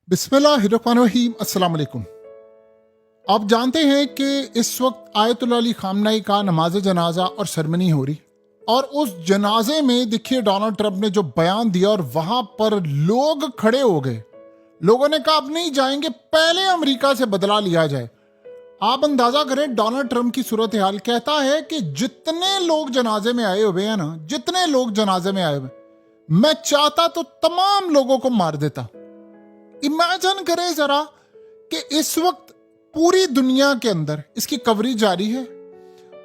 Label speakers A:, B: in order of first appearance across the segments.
A: बिस्मिल्लाहिर्रहमानिर्रहीम। अस्सलाम वालेकुम। आप जानते हैं कि इस वक्त आयतुल्लाह अली खामनेई का नमाज जनाजा और सरमनी हो रही, और उस जनाजे में देखिए डोनाल्ड ट्रंप ने जो बयान दिया और वहां पर लोग खड़े हो गए। लोगों ने कहा अब नहीं जाएंगे, पहले अमेरिका से बदला लिया जाए। आप अंदाजा करें डोनाल्ड ट्रंप की सूरत हाल। कहता है कि जितने लोग जनाजे में आए हुए हैं ना, जितने लोग जनाजे में आए हुए, मैं चाहता तो तमाम लोगों को मार देता। इमेजिन करें जरा कि इस वक्त पूरी दुनिया के अंदर इसकी कवरेज जारी है,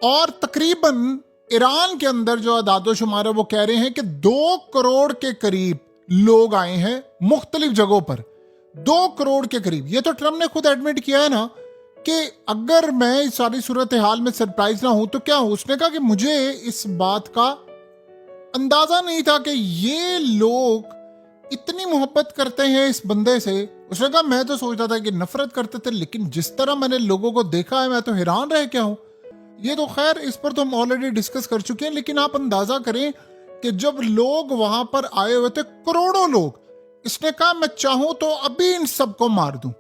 A: और तकरीबन ईरान के अंदर जो आदादोशुमार है वो कह रहे हैं कि 2 करोड़ के करीब लोग आए हैं मुख्तलिफ जगहों पर। 2 करोड़ के करीब। ये तो ट्रंप ने खुद एडमिट किया है ना कि अगर मैं इस सारी सूरत हाल में सरप्राइज ना हूं तो क्या हूं। उसने कहा कि मुझे इस बात का अंदाजा नहीं था कि ये लोग इतनी मोहब्बत करते हैं इस बंदे से। उसने कहा मैं तो सोचता था कि नफरत करते थे, लेकिन जिस तरह मैंने लोगों को देखा है मैं तो हैरान रह गया हूं। ये तो खैर इस पर तो हम ऑलरेडी डिस्कस कर चुके हैं, लेकिन आप अंदाजा करें कि जब लोग वहां पर आए हुए थे, करोड़ों लोग, इसने कहा मैं चाहूं तो अभी इन सबको मार दूं,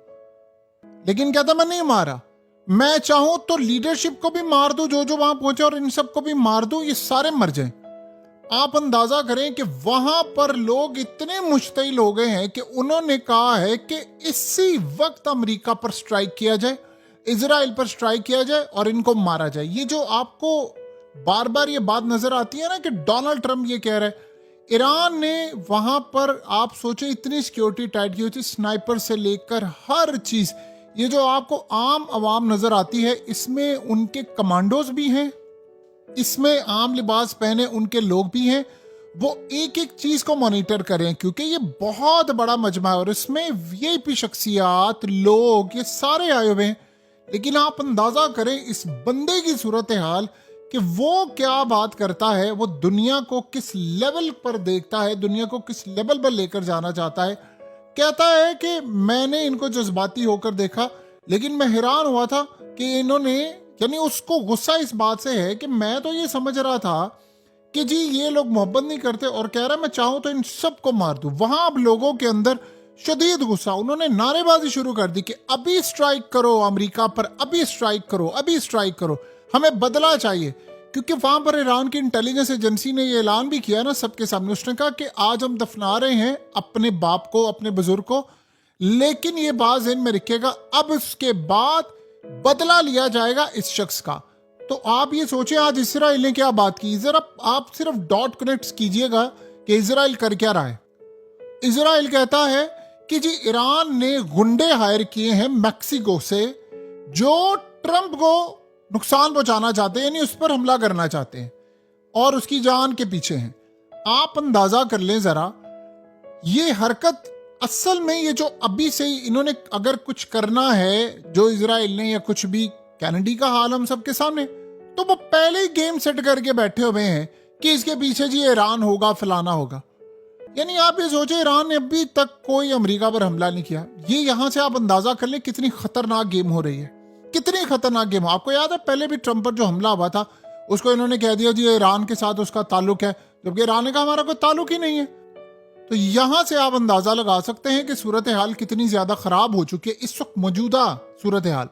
A: लेकिन कहता मैं नहीं मारा। मैं चाहूं तो लीडरशिप को भी मार दूं जो जो वहां पहुंचे, और इन सबको भी मार दूं, ये सारे मर जाएं। आप अंदाजा करें कि वहां पर लोग इतने मुश्तिल हो गए हैं कि उन्होंने कहा है कि इसी वक्त अमेरिका पर स्ट्राइक किया जाए, इजराइल पर स्ट्राइक किया जाए और इनको मारा जाए। ये जो आपको बार बार ये बात नजर आती है ना कि डोनाल्ड ट्रंप ये कह रहा है, ईरान ने वहां पर आप सोचे इतनी सिक्योरिटी टाइट की हुई थी, स्नाइपर से लेकर हर चीज। ये जो आपको आम आवाम नजर आती है, इसमें उनके कमांडोज भी हैं, इसमें आम लिबास पहने उनके लोग भी हैं। वो एक एक चीज को मॉनिटर करें, क्योंकि ये बहुत बड़ा मजमा है और इसमें वीआईपी शख्सियात, लोग, ये सारे आए हुए हैं। लेकिन आप अंदाजा करें इस बंदे की सूरत हाल कि वो क्या बात करता है, वो दुनिया को किस लेवल पर देखता है, दुनिया को किस लेवल पर लेकर जाना चाहता है। कहता है कि मैंने इनको जज्बाती होकर देखा, लेकिन मैं हैरान हुआ था कि इन्होंने, यानी उसको गुस्सा इस बात से है कि मैं तो ये समझ रहा था कि जी ये लोग मोहब्बत नहीं करते, और कह रहा है मैं चाहूं तो इन सबको मार दूं। वहां अब लोगों के अंदर शदीद गुस्सा, उन्होंने नारेबाजी शुरू कर दी कि अभी स्ट्राइक करो अमेरिका पर, अभी स्ट्राइक करो, अभी स्ट्राइक करो, हमें बदला चाहिए। क्योंकि वहां पर ईरान की इंटेलिजेंस एजेंसी ने ये ऐलान भी किया ना सबके सामने। उसने कहा कि आज हम दफना रहे हैं अपने बाप को, अपने बुजुर्ग को, लेकिन ये बात ज़हन में रखिएगा अब उसके बाद बदला लिया जाएगा इस शख्स का। तो आप ये सोचें आज इजराइल ने क्या बात की। जरा आप सिर्फ डॉट कनेक्ट कीजिएगा कि इजराइल कर क्या रहा है। इजराइल कहता है कि जी ईरान ने गुंडे हायर किए हैं मैक्सिको से, जो ट्रंप को नुकसान पहुंचाना चाहते हैं, यानी उस पर हमला करना चाहते हैं और उसकी जान के पीछे हैं। आप अंदाजा कर लें जरा, ये हरकत असल में, ये जो अभी से इन्होंने अगर कुछ करना है जो इजराइल ने, या कुछ भी, कैनेडी का हाल हम सबके सामने, तो वो पहले ही गेम सेट करके बैठे हुए हैं कि इसके पीछे जी ईरान होगा, फलाना होगा। यानी आप ये सोचे ईरान ने अभी तक कोई अमेरिका पर हमला नहीं किया। ये यहां से आप अंदाजा कर लें कितनी खतरनाक गेम हो रही है, कितनी खतरनाक गेम। आपको याद है पहले भी ट्रंप पर जो हमला हुआ था, उसको इन्होंने कह दिया जी ईरान के साथ उसका ताल्लुक है, जबकि ईरान ने कहा हमारा कोई ताल्लुक ही नहीं है। तो यहां से आप अंदाजा लगा सकते हैं कि सूरत हाल कितनी ज्यादा खराब हो चुकी है इस वक्त मौजूदा सूरत हाल।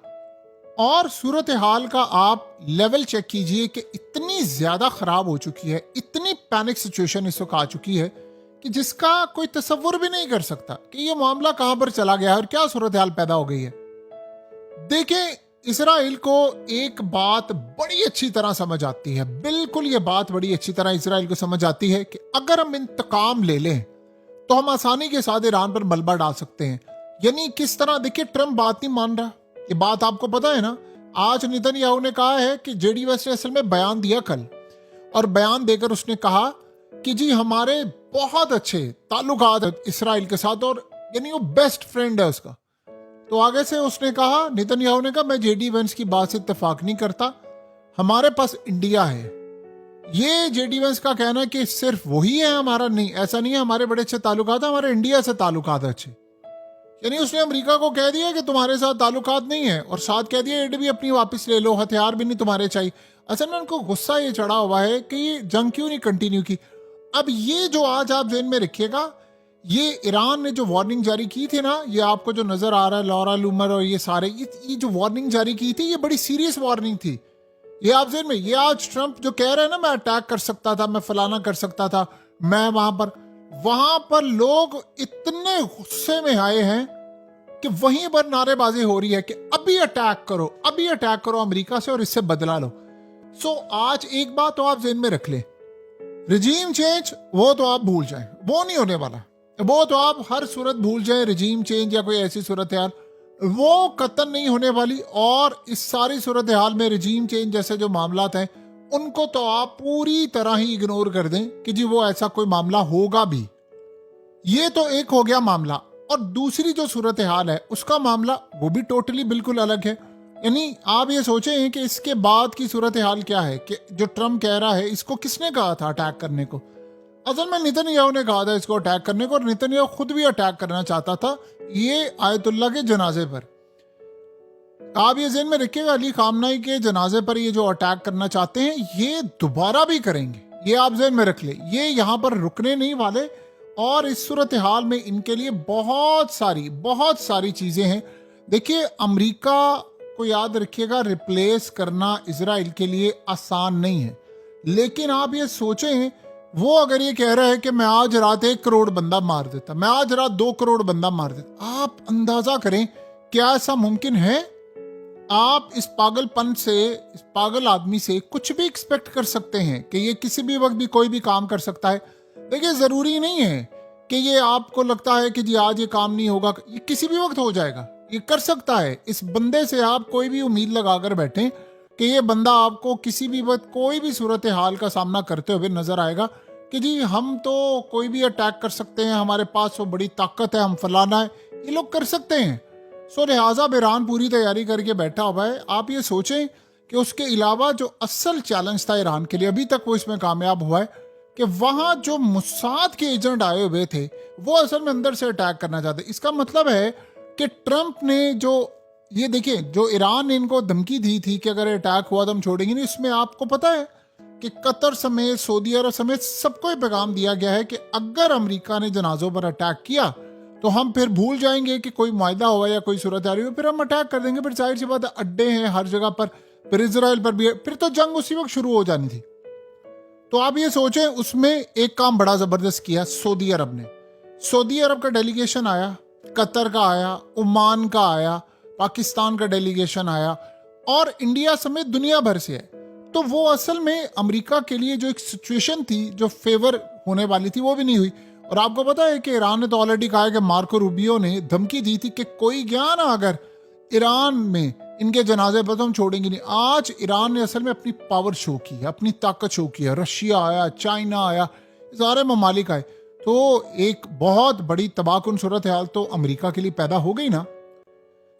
A: और सूरत हाल का आप लेवल चेक कीजिए कि इतनी ज्यादा खराब हो चुकी है, इतनी पैनिक सिचुएशन इस वक्त आ चुकी है कि जिसका कोई तसव्वुर भी नहीं कर सकता कि ये मामला कहां पर चला गया है और क्या सूरत हाल पैदा हो गई है। देखें, इसराइल को एक बात बड़ी अच्छी तरह समझ आती है, बिल्कुल ये बात बड़ी अच्छी तरह इसराइल को समझ आती है कि अगर हम इंतकाम ले लें तो हम आसानी के साथ ईरान पर मलबा डाल सकते हैं। यानी किस तरह, देखिए ट्रंप बात नहीं मान रहा, ये बात आपको पता है ना। आज नेतन्याहू ने कहा है कि जेडी वेंस ने असल में बयान दिया कल, और बयान देकर उसने कहा कि जी हमारे बहुत अच्छे ताल्लुकात है इसराइल के साथ, और यानी वो बेस्ट फ्रेंड है उसका। तो आगे से उसने कहा, नेतन्याहू ने कहा मैं जेडी वेंस की बात से इत्तेफाक नहीं करता, हमारे पास इंडिया है। ये जेडी वेंस का कहना है कि सिर्फ वही है हमारा, नहीं, ऐसा नहीं है, हमारे बड़े अच्छे ताल्लुकात हैं, हमारे इंडिया से ताल्लुकात अच्छे। यानी उसने अमेरिका को कह दिया कि तुम्हारे साथ ताल्लुकात नहीं है, और साथ कह दिया एड भी अपनी वापस ले लो, हथियार भी नहीं तुम्हारे चाहिए। असल में उनको गुस्सा ये चढ़ा हुआ है कि ये जंग क्यों नहीं कंटिन्यू की। अब ये जो आज आप जेल में रखिएगा, ये ईरान ने जो वार्निंग जारी की थी ना, ये आपको जो नजर आ रहा है लॉरा लूमर और ये सारे, ये जो वार्निंग जारी की थी ये बड़ी सीरियस वार्निंग थी। ये आप जेन में, ये आज ट्रंप जो कह रहे हैं ना मैं अटैक कर सकता था, मैं फलाना कर सकता था, मैं वहां पर लोग इतने गुस्से में आए हैं कि वहीं पर नारेबाजी हो रही है कि अभी अटैक करो, अभी अटैक करो अमेरिका से और इससे बदला लो। सो आज एक बात तो आप जेन में रख ले, रिजीम चेंज वो तो आप भूल जाएं, वो नहीं होने वाला, वो तो आप हर सूरत भूल जाएं। रिजीम चेंज या कोई ऐसी सूरत हाल वो कतन नहीं होने वाली। और इस सारी सूरत हाल में रिजीम चेंज जैसे जो मामलात हैं उनको तो आप पूरी तरह ही इग्नोर कर दें कि जी वो ऐसा कोई मामला होगा भी। ये तो एक हो गया मामला। और दूसरी जो सूरत हाल है उसका मामला वो भी टोटली बिल्कुल अलग है। यानी आप ये सोचें कि इसके बाद की सूरत हाल क्या है, कि जो ट्रम्प कह रहा है इसको किसने कहा था अटैक करने को? असल में नेतन्याहू ने कहा था इसको अटैक करने को, और नेतन्याहू खुद भी अटैक करना चाहता था ये आयतुल्ला के जनाजे पर। आप ये ज़हन में रखिएगा, अली खामनाई के जनाजे पर ये जो अटैक करना चाहते हैं ये दोबारा भी करेंगे, ये आप ज़हन में रख ले, ये यहाँ पर रुकने नहीं वाले। और इस सूरत हाल में इनके लिए बहुत सारी चीज़ें हैं। देखिए अमेरिका को याद रखिएगा, रिप्लेस करना इजराइल के लिए आसान नहीं है। लेकिन आप ये सोचें, वो अगर ये कह रहा है कि मैं आज रात 1 करोड़ बंदा मार देता, मैं आज रात 2 करोड़ बंदा मार देता, आप अंदाजा करें क्या ऐसा मुमकिन है? आप इस पागलपन से, इस पागल आदमी से कुछ भी एक्सपेक्ट कर सकते हैं कि ये किसी भी वक्त भी कोई भी काम कर सकता है। देखिए जरूरी नहीं है कि ये आपको लगता है कि जी आज ये काम नहीं होगा, ये किसी भी वक्त हो जाएगा, ये कर सकता है। इस बंदे से आप कोई भी उम्मीद लगाकर बैठें कि ये बंदा आपको किसी भी वक्त कोई भी सूरत हाल का सामना करते हुए नजर आएगा कि जी हम तो कोई भी अटैक कर सकते हैं, हमारे पास वो बड़ी ताकत है, हम फलाना है, ये लोग कर सकते हैं। सो लिहाजा ईरान पूरी तैयारी करके बैठा हुआ है। आप ये सोचें कि उसके अलावा जो असल चैलेंज था ईरान के लिए, अभी तक वो इसमें कामयाब हुआ है कि वहाँ जो मुसाद के एजेंट आए हुए थे वो असल में अंदर से अटैक करना चाहते। इसका मतलब है कि ट्रंप ने जो, ये देखिए जो ईरान ने इनको धमकी दी थी कि अगर अटैक हुआ तो हम छोड़ेंगे नहीं, इसमें आपको पता है कि कतर समेत, सऊदी अरब समेत सबको ये पैगाम दिया गया है कि अगर अमेरिका ने जनाजों पर अटैक किया तो हम फिर भूल जाएंगे कि कोई मुआहदा हुआ या कोई सूरत आ रही हो, फिर हम अटैक कर देंगे। फिर जाहिर सी बात है अड्डे हैं हर जगह पर, फिर इसराइल पर भी है, फिर तो जंग उसी वक्त शुरू हो जानी थी। तो आप ये सोचें, उसमें एक काम बड़ा जबरदस्त किया सऊदी अरब ने। सऊदी अरब का डेलीगेशन आया, कतर का आया, ओमान का आया, पाकिस्तान का डेलीगेशन आया और इंडिया समेत दुनिया भर से है। तो वो असल में अमेरिका के लिए जो एक सिचुएशन थी जो फेवर होने वाली थी वो भी नहीं हुई। और आपको पता है कि ईरान ने तो ऑलरेडी कहा है कि मार्को रूबियो ने धमकी दी थी कि कोई गया ना अगर ईरान में इनके जनाजे पर तो हम छोड़ेंगे नहीं। आज ईरान ने असल में अपनी पावर शो की है, अपनी ताकत शो की है। रशिया आया, चाइना आया, सारे ममालिक आए, तो एक बहुत बड़ी तबाहकुन सूरत हाल तो अमेरिका के लिए पैदा हो गई ना।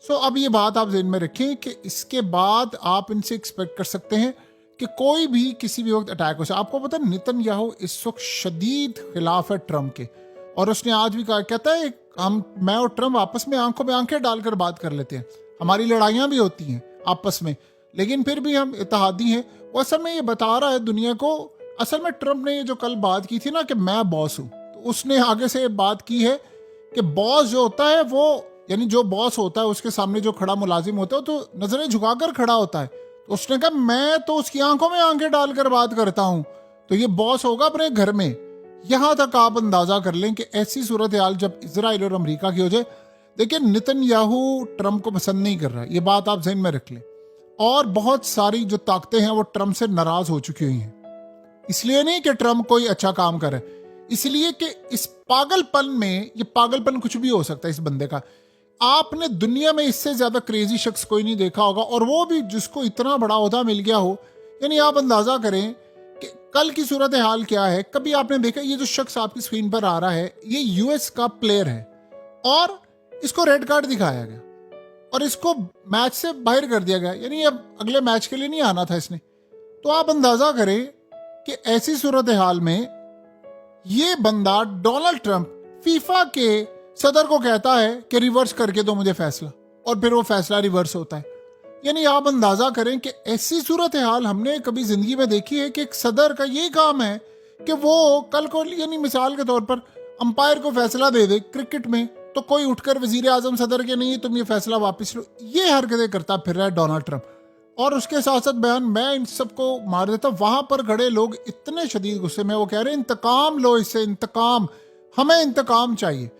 A: सो अब ये बात आप ज़हन में रखें कि इसके बाद आप इनसे एक्सपेक्ट कर सकते हैं कि कोई भी किसी भी वक्त अटैक हो सकता। आपको पता है नेतन्याहू इस वक्त शदीद खिलाफ है ट्रम्प के, और उसने आज भी कहा, कहता है मैं और ट्रम्प आपस में आंखों में आंखें डालकर बात कर लेते हैं, हमारी लड़ाइयाँ भी होती हैं आपस में, लेकिन फिर भी हम इत्तेहादी हैं। वो असल में ये बता रहा है दुनिया को, असल में ट्रम्प ने ये जो कल बात की थी ना कि मैं बॉस हूँ, तो उसने आगे से बात की है कि बॉस जो होता है वो, यानी जो बॉस होता है उसके सामने जो खड़ा मुलाजिम होता है तो नजरें झुकाकर खड़ा होता है। तो उसने कहा मैं तो उसकी आंखों में आंखें डालकर बात करता हूं, तो ये बॉस होगा अपने घर में। यहां तक आप अंदाजा कर लें कि ऐसी सूरत हाल जब इजराइल और अमेरिका की हो जाए। देखिए नेतन्याहू ट्रम्प को पसंद नहीं कर रहा, ये बात आप ज़हन में रख लें। और बहुत सारी जो ताकतें हैं वो ट्रम्प से नाराज हो चुकी हुई हैं। इसलिए नहीं कि ट्रम्प कोई अच्छा काम करे, इसलिए कि इस पागलपन में, ये पागलपन कुछ भी हो सकता है इस बंदे का। आपने दुनिया में इससे ज्यादा क्रेजी शख्स कोई नहीं देखा होगा, और वो भी जिसको इतना बड़ा ओहदा मिल गया हो। यानी आप अंदाजा करें कि कल की सूरत हाल क्या है। कभी आपने देखा ये जो शख्स आपकी स्क्रीन पर आ रहा है ये यूएस का प्लेयर है, और इसको रेड कार्ड दिखाया गया और इसको मैच से बाहर कर दिया गया, यानी अब अगले मैच के लिए नहीं आना था इसने। तो आप अंदाजा करें कि ऐसी सूरत हाल में ये बंदा डोनाल्ड ट्रंप फीफा के सदर को कहता है कि रिवर्स करके दो मुझे फैसला, और फिर वो फैसला रिवर्स होता है। यानी आप अंदाजा करें कि ऐसी सूरत हाल हमने कभी जिंदगी में देखी है कि एक सदर का ये काम है कि वो कल को, यानी मिसाल के तौर पर अंपायर को फैसला दे दे क्रिकेट में, तो कोई उठकर वजीर आजम सदर के नहीं तुम ये फैसला वापस लो, ये हरकतें करता फिर रहा है डोनाल्ड ट्रंप। और उसके साथ साथ बयान मैं इन सबको मार देता, वहां पर खड़े लोग इतने शदीद गुस्से में, वो कह रहे हैं इंतकाम लो इससे, इंतकाम, हमें इंतकाम चाहिए।